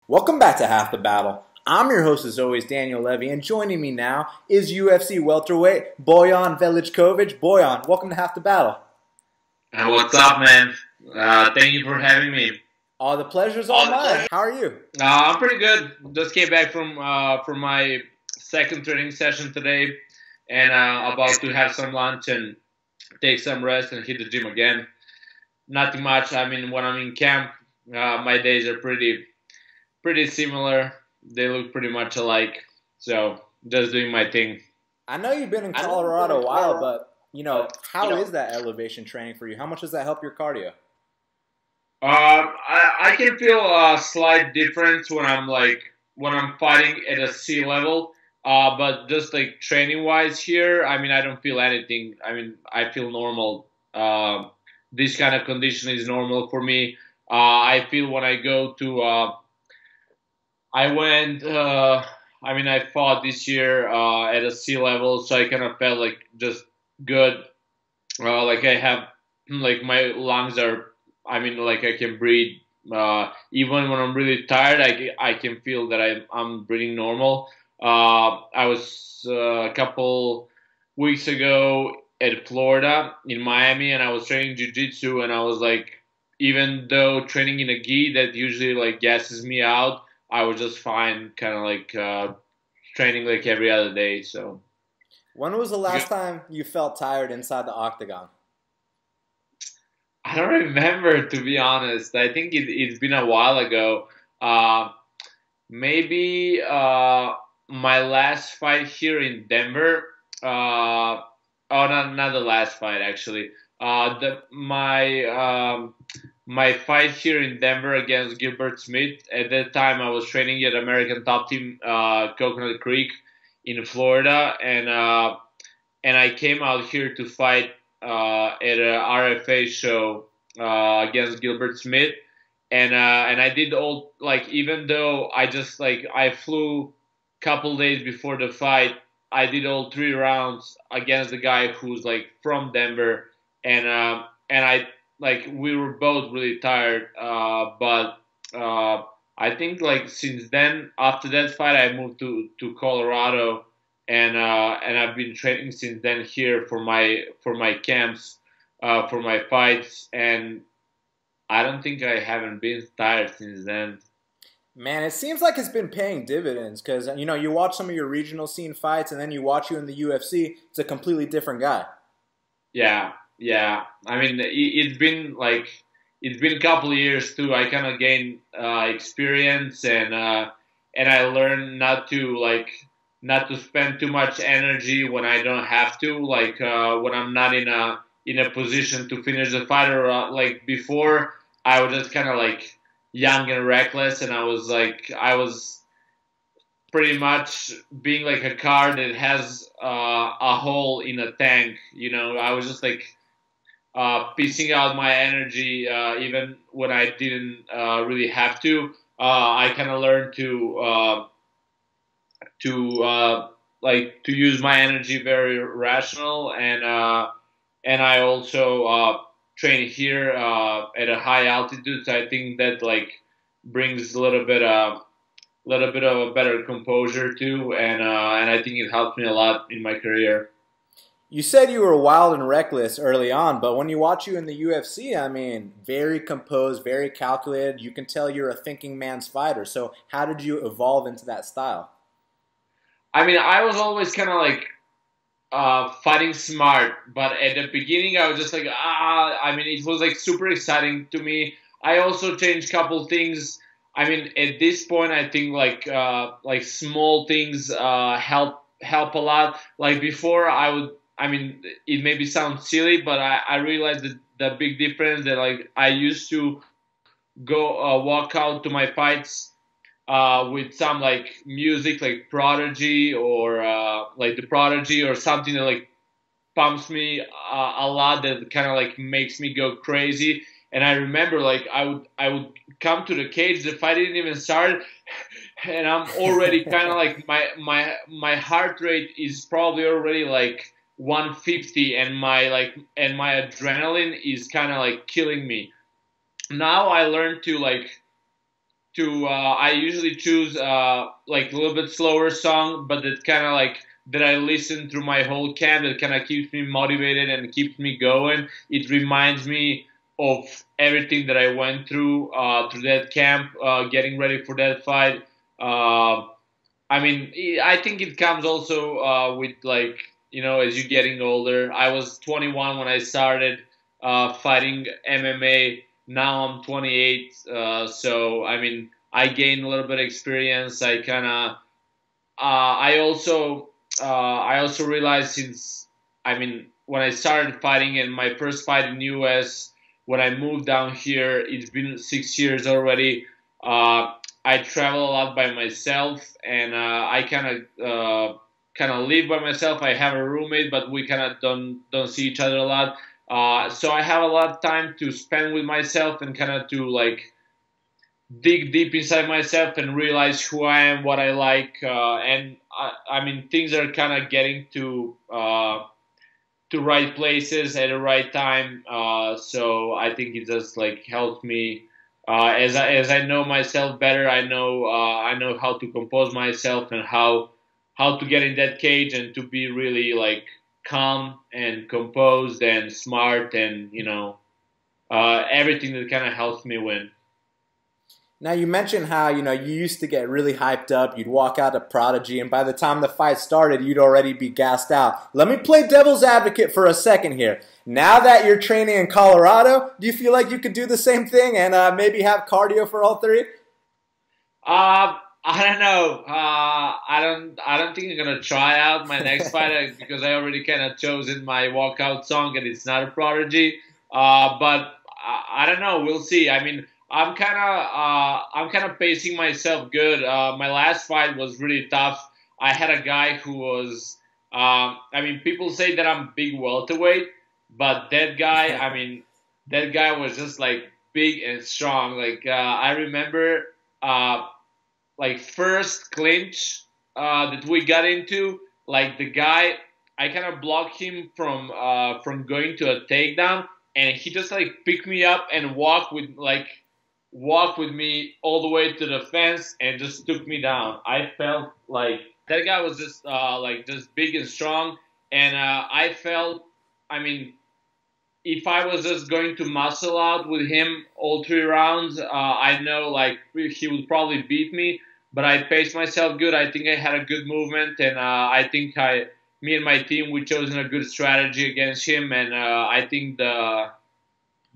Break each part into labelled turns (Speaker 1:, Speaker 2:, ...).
Speaker 1: Welcome back to Half the Battle. I'm your host as always, Daniel Levi, and joining me now is UFC welterweight Bojan Velickovic. Bojan, welcome to Half the Battle.
Speaker 2: What's up, man? Thank you for having me.
Speaker 1: Oh, the pleasure's all mine. How are you?
Speaker 2: I'm pretty good. Just came back from my second training session today, and about to have some lunch and take some rest and hit the gym again. Nothing much. I mean, when I'm in camp, my days are pretty similar. They look pretty much alike. So just doing my thing.
Speaker 1: I know you've been in Colorado a while, but how is that elevation training for you? How much does that help your cardio?
Speaker 2: I can feel a slight difference when I'm fighting at a sea level. But just like training wise here, I mean, I don't feel anything. I mean, I feel normal. This kind of condition is normal for me. I feel when I go to I fought this year at a sea level, so I kind of felt like just good. Like I have, like my lungs are, I mean, like I can breathe. Even when I'm really tired, I can feel that I'm breathing normal. I was a couple weeks ago at Florida in Miami, and I was training jiu-jitsu, and I was like, even though training in a gi that usually like gasses me out, I was just fine, kind of like training like every other day. So,
Speaker 1: when was the last time you felt tired inside the octagon?
Speaker 2: I don't remember, to be honest. I think it's been a while ago. Maybe my last fight here in Denver. Not the last fight actually. My fight here in Denver against Gilbert Smith. At that time, I was training at American Top Team Coconut Creek in Florida, and I came out here to fight at a RFA show against Gilbert Smith, and I did all, like, even though I flew a couple days before the fight, I did all 3 rounds against the guy who's like from Denver, and I, like, we were both really tired, but I think like since then, after that fight, I moved to Colorado, and I've been training since then here for my camps, for my fights, and I don't think I haven't been tired since then.
Speaker 1: Man, it seems like it's been paying dividends because, you watch some of your regional scene fights and then you watch you in the UFC, it's a completely different guy.
Speaker 2: Yeah. I mean, it's been a couple of years too. I kind of gained experience, and I learned not to spend too much energy when I don't have to. Like when I'm not in a position to finish the fight, or like before, I was just kind of like young and reckless, and I was pretty much being like a car that has a hole in a tank. I was just like piecing out my energy even when I didn't really have to. I kind of learned to use my energy very rational, and I also train here at a high altitude. So I think that like brings a little bit of a better composure too, and I think it helped me a lot in my career.
Speaker 1: You said you were wild and reckless early on, but when you watch you in the UFC, I mean, very composed, very calculated. You can tell you're a thinking man's fighter. So how did you evolve into that style?
Speaker 2: I mean, I was always kind of like fighting smart, but at the beginning I was just like, I mean, it was like super exciting to me. I also changed a couple things. I mean, at this point, I think like small things help a lot. Like before, I mean, it maybe sounds silly, but I realized the big difference that like I used to go walk out to my fights with some like music, like Prodigy, or like the Prodigy, or something that like pumps me a lot, that kind of like makes me go crazy. And I remember like I would come to the cage, the fight didn't even start, and I'm already kind of like my heart rate is probably already like 150, and my adrenaline is kind of like killing me. Now I learned to I usually choose like a little bit slower song, but that kind of like that I listen through my whole camp. That kind of keeps me motivated and keeps me going. It reminds me of everything that I went through that camp, getting ready for that fight. I mean, I think it comes also with like, you know, as you're getting older. I was 21 when I started fighting MMA. Now I'm 28, so I mean, I gained a little bit of experience. I kind of, I also realized since, I mean, when I started fighting in my first fight in US, when I moved down here, it's been 6 years already. I travel a lot by myself, and I kind of live by myself. I have a roommate, but we kind of don't see each other a lot. So I have a lot of time to spend with myself and kind of to like dig deep inside myself and realize who I am, what I like, and I mean things are kind of getting to right places at the right time. So I think it just like helped me as I know myself better. I know how to compose myself and how to get in that cage and to be really like calm and composed and smart and you know everything that kind of helps me win.
Speaker 1: Now, you mentioned how, you know, you used to get really hyped up. You'd walk out to Prodigy, and by the time the fight started, you'd already be gassed out. Let me play devil's advocate for a second here. Now that you're training in Colorado, do you feel like you could do the same thing and maybe have cardio for all three?
Speaker 2: I don't know. I don't think I'm gonna try out my next fight because I already kind of chosen my walkout song, and it's not a Prodigy. But I don't know. We'll see. I mean, I'm kind of pacing myself good. My last fight was really tough. I had a guy who was, I mean, people say that I'm big welterweight, but that guy, I mean, that guy was just like big and strong. Like I remember, like first clinch that we got into, like the guy, I kind of blocked him from going to a takedown, and he just like picked me up and walked with me all the way to the fence and just took me down. I felt like that guy was just like just big and strong, and I felt, I mean, if I was just going to muscle out with him all 3 rounds, I know like he would probably beat me. But I paced myself good. I think I had a good movement, and I think me and my team, we chosen a good strategy against him, and I think the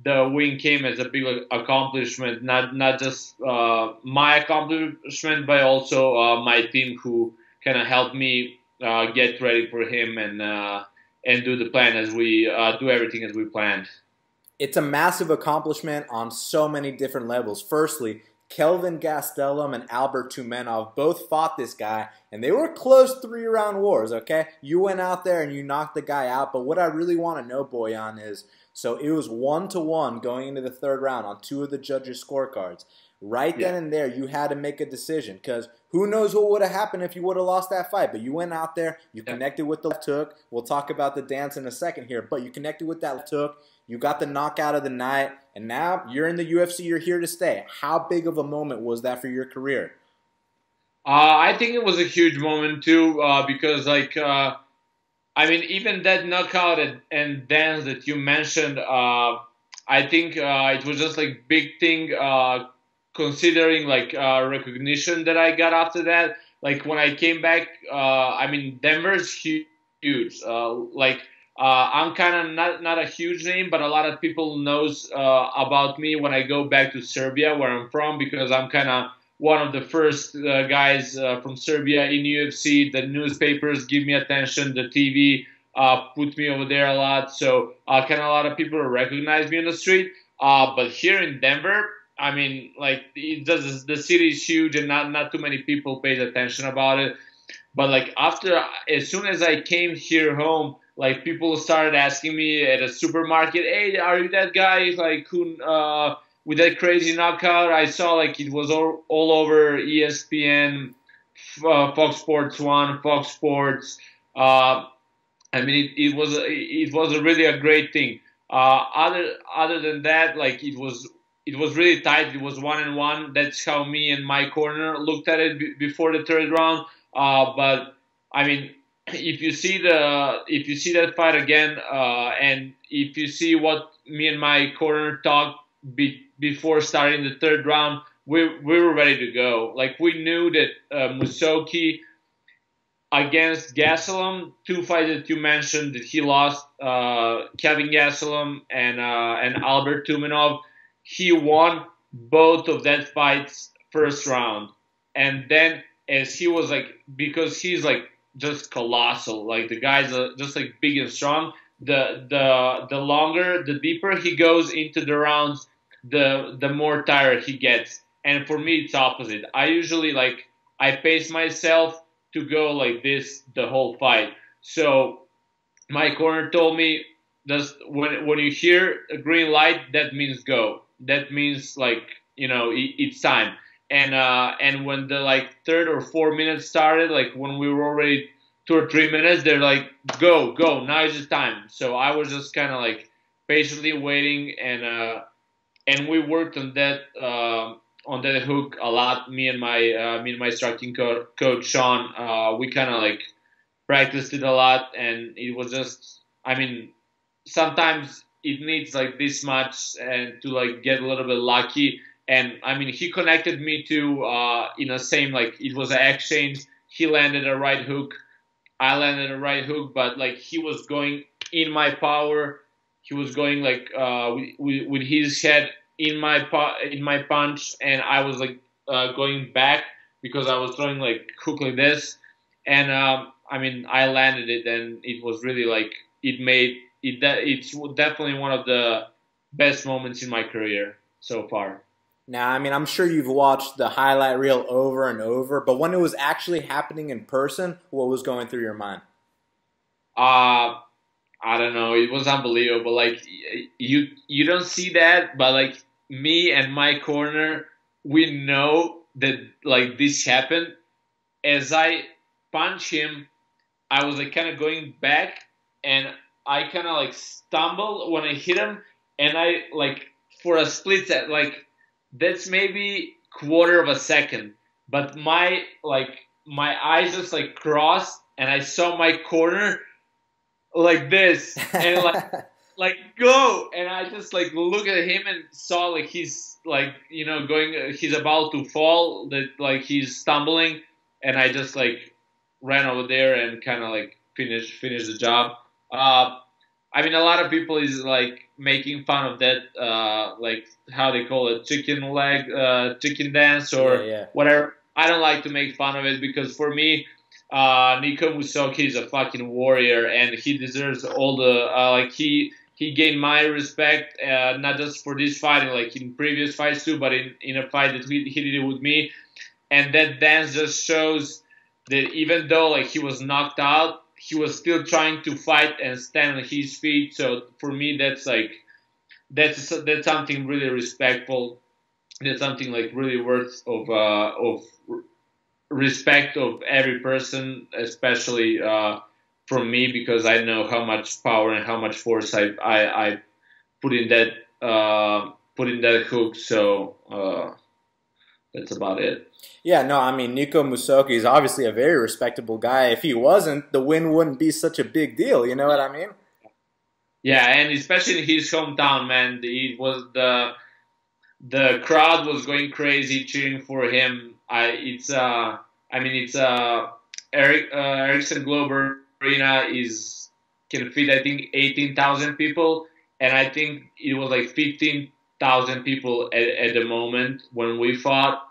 Speaker 2: win came as a big accomplishment, not just my accomplishment, but also my team who kind of helped me get ready for him and do the plan as we do everything as we planned.
Speaker 1: It's a massive accomplishment on so many different levels. Firstly, Kelvin Gastelum and Albert Tumenov both fought this guy, and they were close 3-round wars, okay? You went out there and you knocked the guy out, but what I really want to know, Bojan, is so it was 1-1 going into the third round on 2 of the judges' scorecards. Right then and there, you had to make a decision because who knows what would have happened if you would have lost that fight. But you went out there, you connected with the left hook. We'll talk about the dance in a second here, but you connected with that left hook. You got the knockout of the night, and now you're in the UFC. You're here to stay. How big of a moment was that for your career?
Speaker 2: I think it was a huge moment too because like I mean even that knockout and dance that you mentioned, I think it was just like big thing considering like recognition that I got after that. Like when I came back, I mean Denver's huge. I'm kind of not a huge name, but a lot of people knows about me when I go back to Serbia, where I'm from, because I'm kind of one of the first guys from Serbia in UFC. The newspapers give me attention. The TV put me over there a lot. So kind of a lot of people recognize me on the street. But here in Denver, I mean, like the city is huge and not too many people pay attention about it. But like as soon as I came here home, like people started asking me at a supermarket, "Hey, are you that guy like who with that crazy knockout?" I saw like it was all over ESPN, Fox Sports 1, Fox Sports. I mean, it was a really a great thing. Other than that, like it was it was really tight. It was 1-1. That's how me and my corner looked at it before the third round. But I mean, if you see that fight again, and if you see what me and my corner talked before starting the third round, we were ready to go. Like, we knew that Musoki against Gastelum, 2 fights that you mentioned that he lost, Kelvin Gastelum and Albert Tumenov, he won both of that fights first round. And then, as he was like, because he's like just colossal, like the guy's just like big and strong, the longer, the deeper he goes into the rounds, the more tired he gets. And for me, it's opposite. I usually, like, I pace myself to go like this the whole fight. So my corner told me, just when you hear a green light, that means go. That means, like, it's time. And when the like 3rd or 4th minutes started, like when we were already 2 or 3 minutes, they're like, go, now is the time. So I was just kind of like patiently waiting, and we worked on that hook a lot. Me and my striking coach Sean, we kind of like practiced it a lot, and it was just, I mean, sometimes it needs like this much and to like get a little bit lucky. And I mean, he connected me to in a same, like, it was an exchange. He landed a right hook, I landed a right hook, but like he was going in my power. He was going like with his head in my punch, and I was like going back because I was throwing like hook like this. And I mean, I landed it, and it was really like it's definitely one of the best moments in my career so far.
Speaker 1: Now, I mean, I'm sure you've watched the highlight reel over and over, but when it was actually happening in person, what was going through your mind?
Speaker 2: I don't know. It was unbelievable. Like, you don't see that, but like me and my corner, we know that like this happened. As I punch him, I was like kind of going back, and I kind of like stumbled when I hit him, and I like for a split second, like that's maybe quarter of a second, but my eyes just like crossed, and I saw my corner like this, and like go, and I just like look at him and saw like he's like going, he's about to fall, that like he's stumbling, and I just like ran over there and kind of like finished the job. I mean, a lot of people is like making fun of that, like how they call it, chicken leg, chicken dance, or whatever. I don't like to make fun of it because for me, Nico Musoki is a fucking warrior, and he deserves all the like he gained my respect, not just for this fight, like in previous fights too, but in a fight that he did it with me, and that dance just shows that even though like he was knocked out, he was still trying to fight and stand on his feet. So for me, that's something really respectful. That's something like really worth of respect of every person, especially from me, because I know how much power and how much force I put in that hook. So that's about it.
Speaker 1: Yeah, no, I mean, Nico Musoki is obviously a very respectable guy. If he wasn't, the win wouldn't be such a big deal. You know what I mean?
Speaker 2: Yeah, and especially in his hometown, man, it was the crowd was going crazy cheering for him. It's Ericsson Globe Arena can fit, I think, 18,000 people, and I think it was like 15,000 people at the moment when we fought.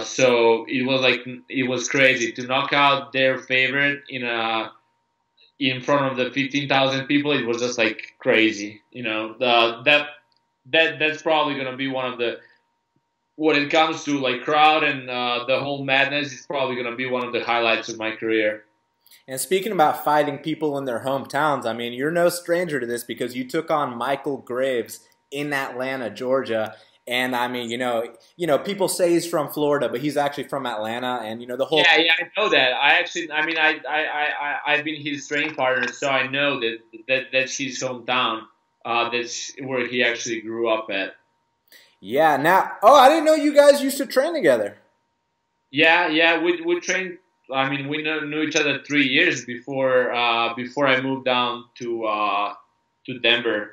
Speaker 2: So it was crazy to knock out their favorite in front of the 15,000 people. It was just like crazy, that's probably gonna be one of the, when it comes to like crowd and the whole madness, it's probably gonna be one of the highlights of my career.
Speaker 1: And speaking about fighting people in their hometowns, I mean, you're no stranger to this because you took on Michael Graves in Atlanta, Georgia. And I mean, people say he's from Florida, but he's actually from Atlanta, and the whole.
Speaker 2: Yeah, I know that. I've been his training partner, so I know that's his hometown. That's where he actually grew up at.
Speaker 1: Yeah. Now, oh, I didn't know you guys used to train together.
Speaker 2: Yeah. We trained. I mean, we knew each other 3 years before I moved down to Denver.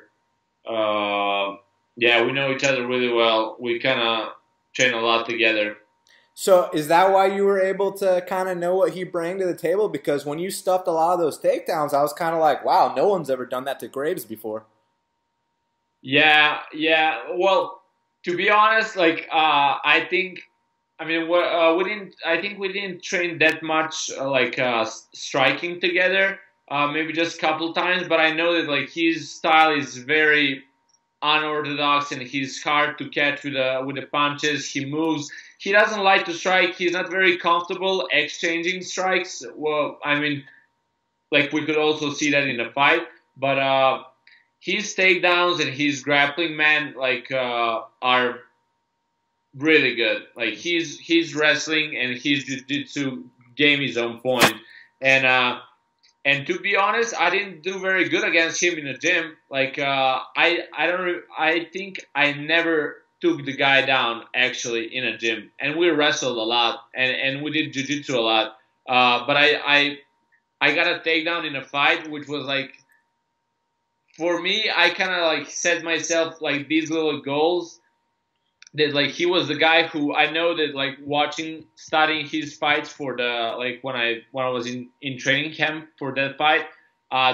Speaker 2: Yeah, we know each other really well. We kind of train a lot together.
Speaker 1: So is that why you were able to kind of know what he bring to the table? Because when you stuffed a lot of those takedowns, I was kind of like, wow, no one's ever done that to Graves before.
Speaker 2: Yeah. Well, to be honest, like I think, I mean, we didn't. I think we didn't train that much, striking together. Maybe just a couple times, but I know that like his style is very unorthodox and he's hard to catch with the punches. He moves. He doesn't like to strike. He's not very comfortable exchanging strikes. Well, I mean, like we could also see that in the fight, but his takedowns and his grappling, man, are really good. Like he's wrestling and his jiu-jitsu game is on point. And and to be honest, I didn't do very good against him in the gym. Like I don't I think I never took the guy down actually in a gym. And we wrestled a lot and we did jiu-jitsu a lot. But I got a takedown in a fight, which was like, for me, I kind of like set myself like these little goals that like he was the guy who I know that like studying his fights for the like when I was in training camp for that fight,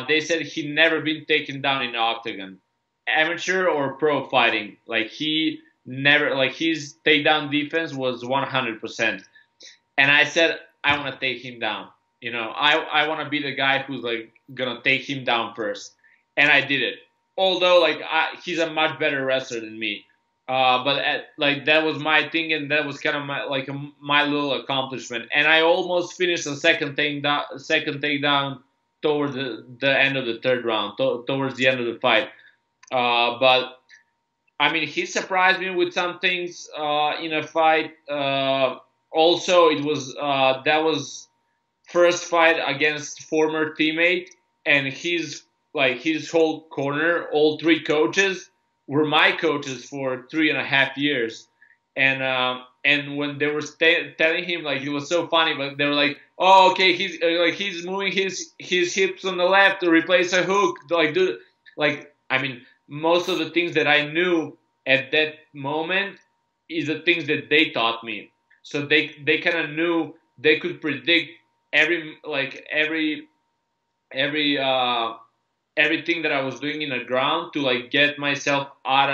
Speaker 2: they said he never been taken down in the octagon, amateur or pro fighting. Like he never like his takedown defense was 100%, and I said I want to take him down. You know, I want to be the guy who's like gonna take him down first, and I did it. Although like he's a much better wrestler than me. Like that was my thing, and that was kind of my little accomplishment. And I almost finished the second takedown towards the end of the third round, towards the end of the fight. But I mean, he surprised me with some things in a fight. Also, that was first fight against former teammate, and his whole corner, all three coaches were my coaches for 3.5 years, and when they were telling him, like, it was so funny, but they were like, "Oh, okay, he's moving his hips on the left to replace a hook." Like, dude, like, I mean, most of the things that I knew at that moment is the things that they taught me. So they kind of knew, they could predict every everything that I was doing in the ground to like get myself out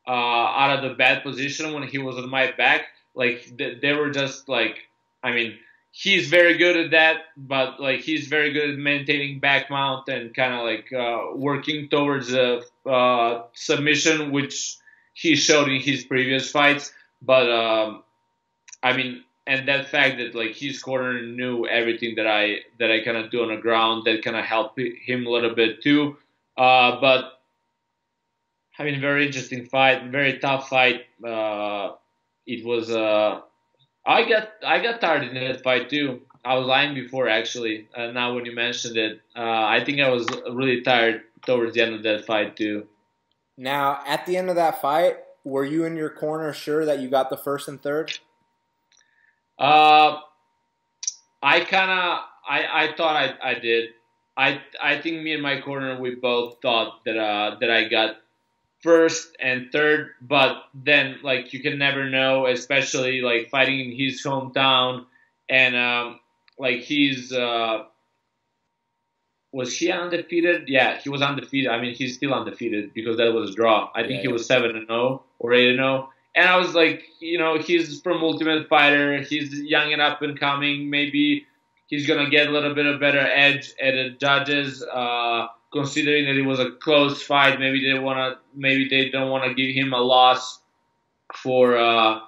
Speaker 2: of the bad position when he was on my back. Like they were just like, I mean, he's very good at that, but like he's very good at maintaining back mount and kind of like working towards a submission, which he showed in his previous fights. But I mean, and that fact that like his corner knew everything that I kind of do on the ground, that kind of helped him a little bit too. But I mean, very interesting fight, very tough fight. It was. I got tired in that fight too. I was lying before actually. Now when you mentioned it, I think I was really tired towards the end of that fight too.
Speaker 1: Now, at the end of that fight, were you in your corner sure that you got the first and third?
Speaker 2: Uh, I thought I did. I think me and my corner, we both thought that I got first and third, but then like you can never know, especially like fighting in his hometown, and like he's was he undefeated? Yeah, he was undefeated. I mean, he's still undefeated because that was a draw. I think he was 7-0 or 8-0. And I was like, you know, he's from Ultimate Fighter. He's young and up and coming. Maybe he's gonna get a little bit of better edge at the judges, considering that it was a close fight. Maybe they don't wanna give him a loss for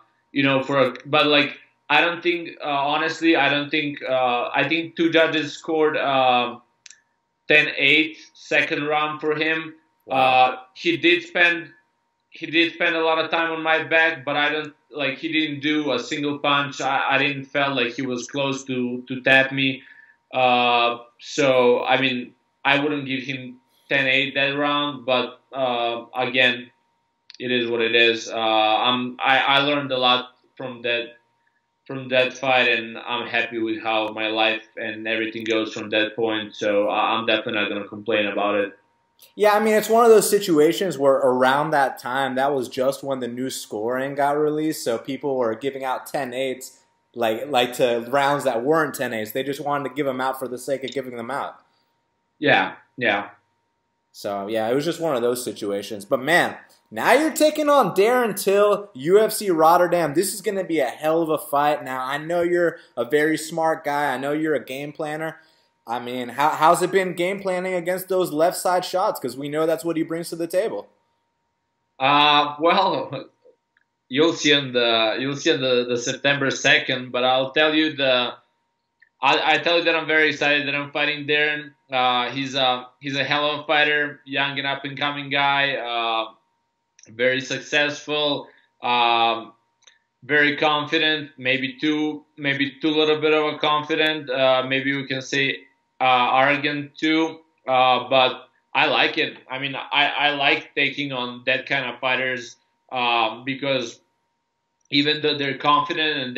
Speaker 2: but like I don't think honestly I don't think I think two judges scored 10-8 second round for him.
Speaker 1: Wow.
Speaker 2: He did spend a lot of time on my back, but I don't like he didn't do a single punch. I didn't feel like he was close to tap me. So I mean I wouldn't give him 10-8 that round, but again it is what it is. I learned a lot from that fight, and I'm happy with how my life and everything goes from that point. So I'm definitely not going to complain about it.
Speaker 1: Yeah, I mean, it's one of those situations where around that time, that was just when the new scoring got released, so people were giving out 10-8s, like to rounds that weren't 10-8s. They just wanted to give them out for the sake of giving them out.
Speaker 2: Yeah, yeah.
Speaker 1: So, yeah, it was just one of those situations. But, man, now you're taking on Darren Till, UFC Rotterdam. This is going to be a hell of a fight. Now, I know you're a very smart guy. I know you're a game planner. I mean, how's it been game planning against those left side shots? Because we know that's what he brings to the table.
Speaker 2: Well, you'll see on the September 2nd. But I tell you that I'm very excited that I'm fighting Darren. He's a hell of a fighter, young and up and coming guy. Very successful. Very confident. Maybe too little bit of a confident. Maybe we can say arrogant too. But I like it. I mean, I like taking on that kind of fighters because even though they're confident and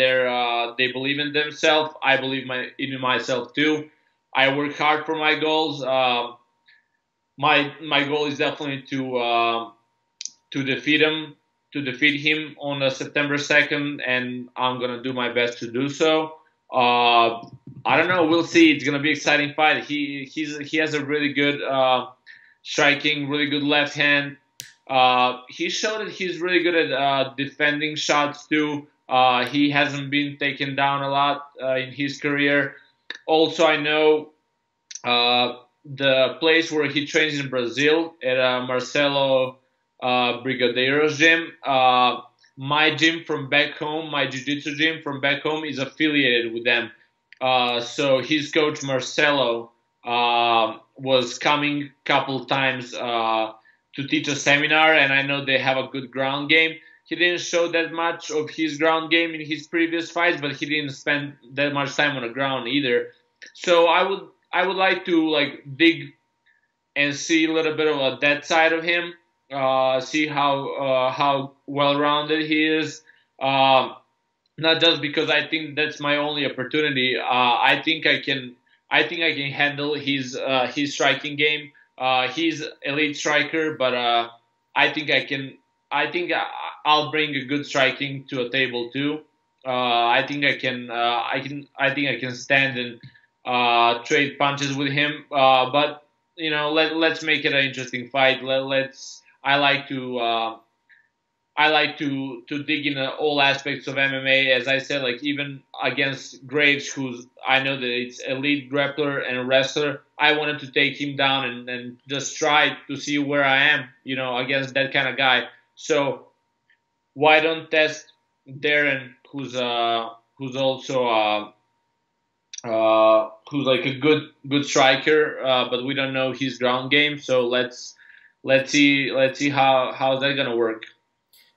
Speaker 2: they believe in themselves, I believe in myself too. I work hard for my goals. My goal is definitely to defeat him on September 2nd, and I'm gonna do my best to do so. I don't know. We'll see. It's gonna be an exciting fight. He has a really good striking, really good left hand. He showed that he's really good at defending shots too. He hasn't been taken down a lot in his career. Also, I know the place where he trains in Brazil at Marcelo Brigadeiro's gym. My gym from back home, my jiu-jitsu gym from back home, is affiliated with them. So his coach Marcelo was coming a couple times to teach a seminar, and I know they have a good ground game. He didn't show that much of his ground game in his previous fights, but he didn't spend that much time on the ground either. So I would like to dig and see a little bit of that side of him. See how well-rounded he is. Not just because I think that's my only opportunity. I think I can handle his striking game. He's elite striker, but I think I'll bring a good striking to a table too. I think I can stand and trade punches with him. But let's make it an interesting fight. I like to dig in all aspects of MMA. As I said, even against Graves, who's I know that it's elite grappler and wrestler, I wanted to take him down and just try to see where I am, against that kind of guy. So why don't test Darren, who's also who's like a good striker, but we don't know his ground game. So let's see how's that gonna work.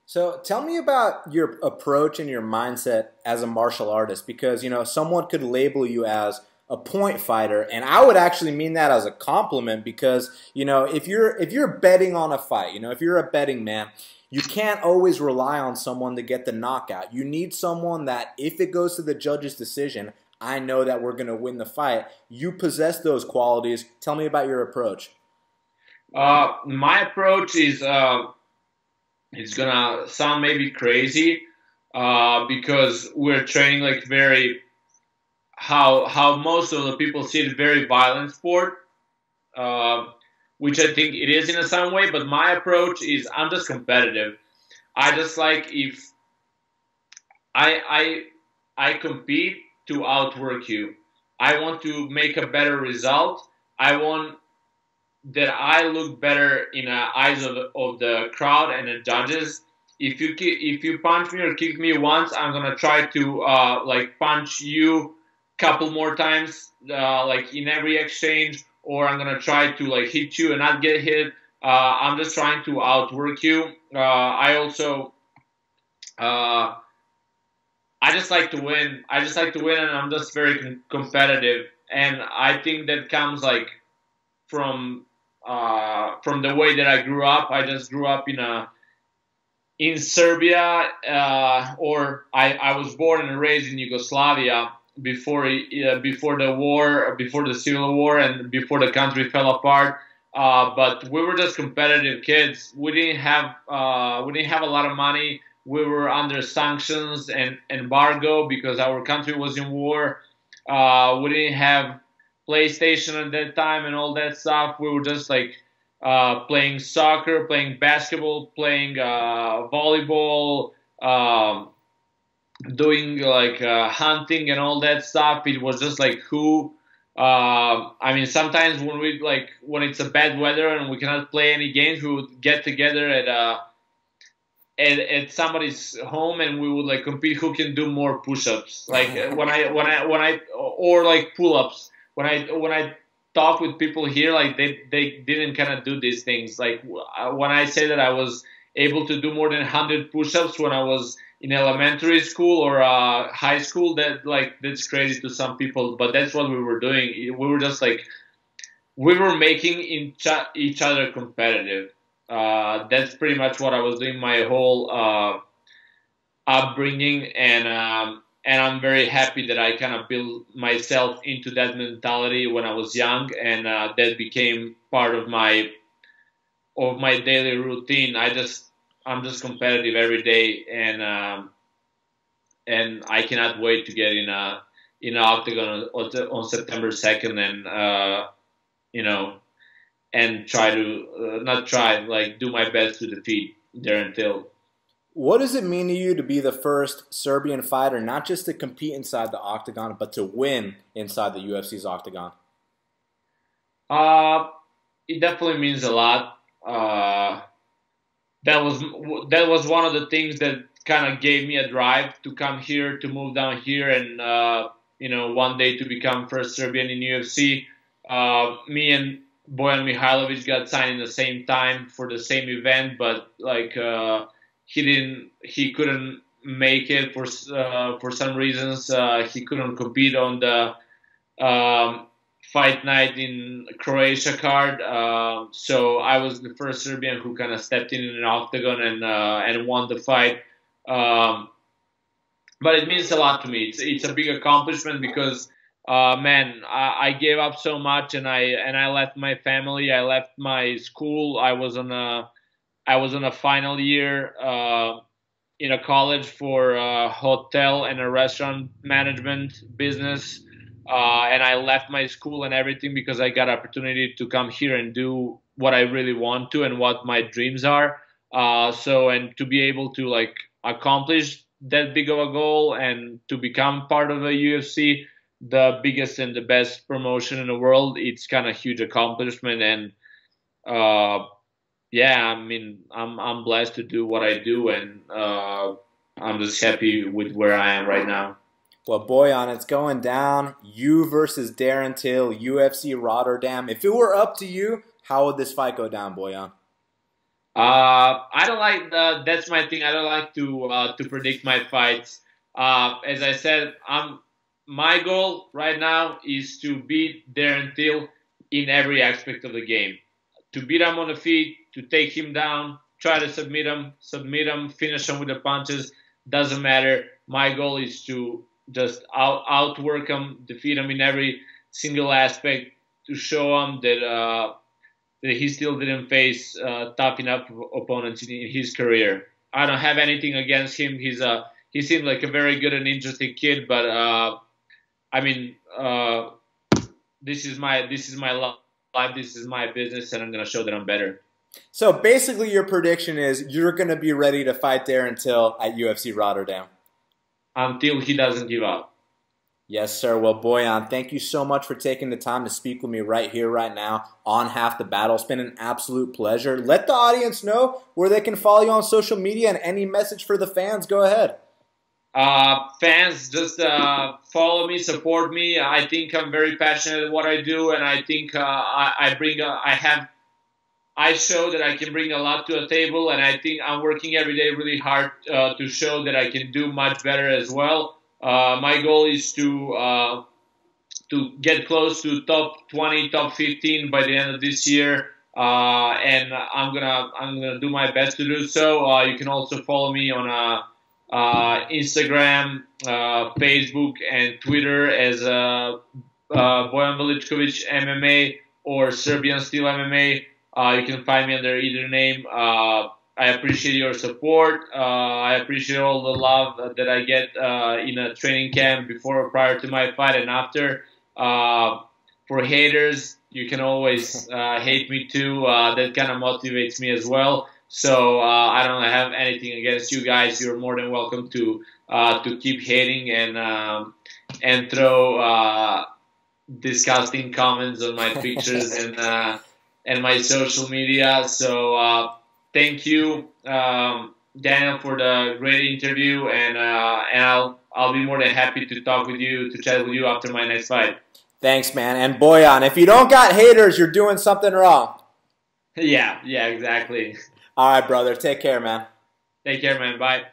Speaker 1: So tell me about your approach and your mindset as a martial artist, because someone could label you as a point fighter, and I would actually mean that as a compliment, because if you're betting on a fight, if you're a betting man, you can't always rely on someone to get the knockout. You need someone that, if it goes to the judge's decision, I know that we're going to win the fight. You possess those qualities. Tell me about your approach.
Speaker 2: My approach is it's gonna sound maybe crazy because we're training very how most of the people see it, very violent sport, which I think it is in some way. But my approach is I'm just competitive. I just like if I compete to outwork you. I want to make a better result. I want that I look better in the eyes of the crowd and the judges. If you punch me or kick me once, I'm gonna try to punch you couple more times, in every exchange, or I'm gonna try to hit you and not get hit. I'm just trying to outwork you. I also I just like to win. I just like to win, and I'm just very competitive. And I think that comes from the way that I grew up. I just grew up in a in Serbia, or I was born and raised in Yugoslavia before the war, before the civil war, and before the country fell apart. But we were just competitive kids. We didn't have a lot of money. We were under sanctions and embargo because our country was in war. We didn't have PlayStation at that time and all that stuff. We were just like playing soccer, playing basketball, playing volleyball, doing like hunting and all that stuff. It was just like who. I mean, sometimes when it's a bad weather and we cannot play any games, we would get together at somebody's home and we would like compete who can do more push-ups. Like or like pull-ups. When I talk with people here, like they didn't kind of do these things. Like when I say that I was able to do more than 100 push-ups when I was in elementary school or high school, that's crazy to some people. But that's what we were doing. We were just like we were making each other competitive. That's pretty much what I was doing my whole upbringing, and I'm very happy that I kind of built myself into that mentality when I was young, and that became part of my daily routine. I'm just competitive every day, and I cannot wait to get in an octagon on September 2nd, and and try to do my best to defeat Darren Till.
Speaker 1: What does it mean to you to be the first Serbian fighter, not just to compete inside the octagon, but to win inside the UFC's octagon?
Speaker 2: It definitely means a lot. That was one of the things that kind of gave me a drive to come here, to move down here, and one day to become first Serbian in UFC. Me and Bojan Velickovic got signed in the same time for the same event, but he couldn't make it for some reasons. He couldn't compete on the fight night in Croatia card. So I was the first Serbian who kind of stepped in an octagon and won the fight. But it means a lot to me. It's a big accomplishment because I gave up so much, and I left my family. I left my school. I was on a final year in a college for hotel and a restaurant management business, and I left my school and everything because I got opportunity to come here and do what I really want to and what my dreams are. And to be able to like accomplish that big of a goal and to become part of a UFC, the biggest and the best promotion in the world, it's kind of huge accomplishment. And I mean, I'm blessed to do what I do, and I'm just happy with where I am right now.
Speaker 1: Well, Bojan, it's going down. You versus Darren Till, UFC Rotterdam. If it were up to you, how would this fight go down, Bojan?
Speaker 2: I don't like that's my thing. I don't like to predict my fights. As I said, my goal right now is to beat Darren Till in every aspect of the game. To beat him on the feet, to take him down, try to submit him, finish him with the punches. Doesn't matter. My goal is to just outwork him, defeat him in every single aspect, to show him that he still didn't face tough enough opponents in his career. I don't have anything against him. He seemed like a very good and interesting kid, but I mean, this is my life, this is my business, and I'm going to show that I'm better.
Speaker 1: So basically your prediction is you're going to be ready to fight Darren Till at UFC Rotterdam?
Speaker 2: Until he doesn't give up.
Speaker 1: Yes, sir. Well, Bojan, thank you so much for taking the time to speak with me right here, right now on Half the Battle. It's been an absolute pleasure. Let the audience know where they can follow you on social media, and any message for the fans. Go ahead.
Speaker 2: Fans, just follow me, support me. I think I'm very passionate at what I do, and I think I show that I can bring a lot to a table, and I think I'm working every day really hard to show that I can do much better as well. My goal is to get close to top 20, top 15 by the end of this year. and I'm gonna do my best to do so. You can also follow me on Instagram, Facebook, and Twitter as Bojan Velickovic MMA or Serbian Steel MMA. You can find me under either name. I appreciate your support. I appreciate all the love that I get in a training camp before or prior to my fight and after. For haters, you can always hate me too. That kind of motivates me as well. So I don't have anything against you guys. You're more than welcome to keep hating and throw disgusting comments on my pictures and my social media. So thank you, Daniel, for the great interview, and I'll be more than happy to talk with you, to chat with you after my next fight.
Speaker 1: Thanks, man. And Bojan, if you don't got haters, you're doing something wrong.
Speaker 2: Yeah, exactly.
Speaker 1: All right, brother. Take care, man.
Speaker 2: Take care, man. Bye.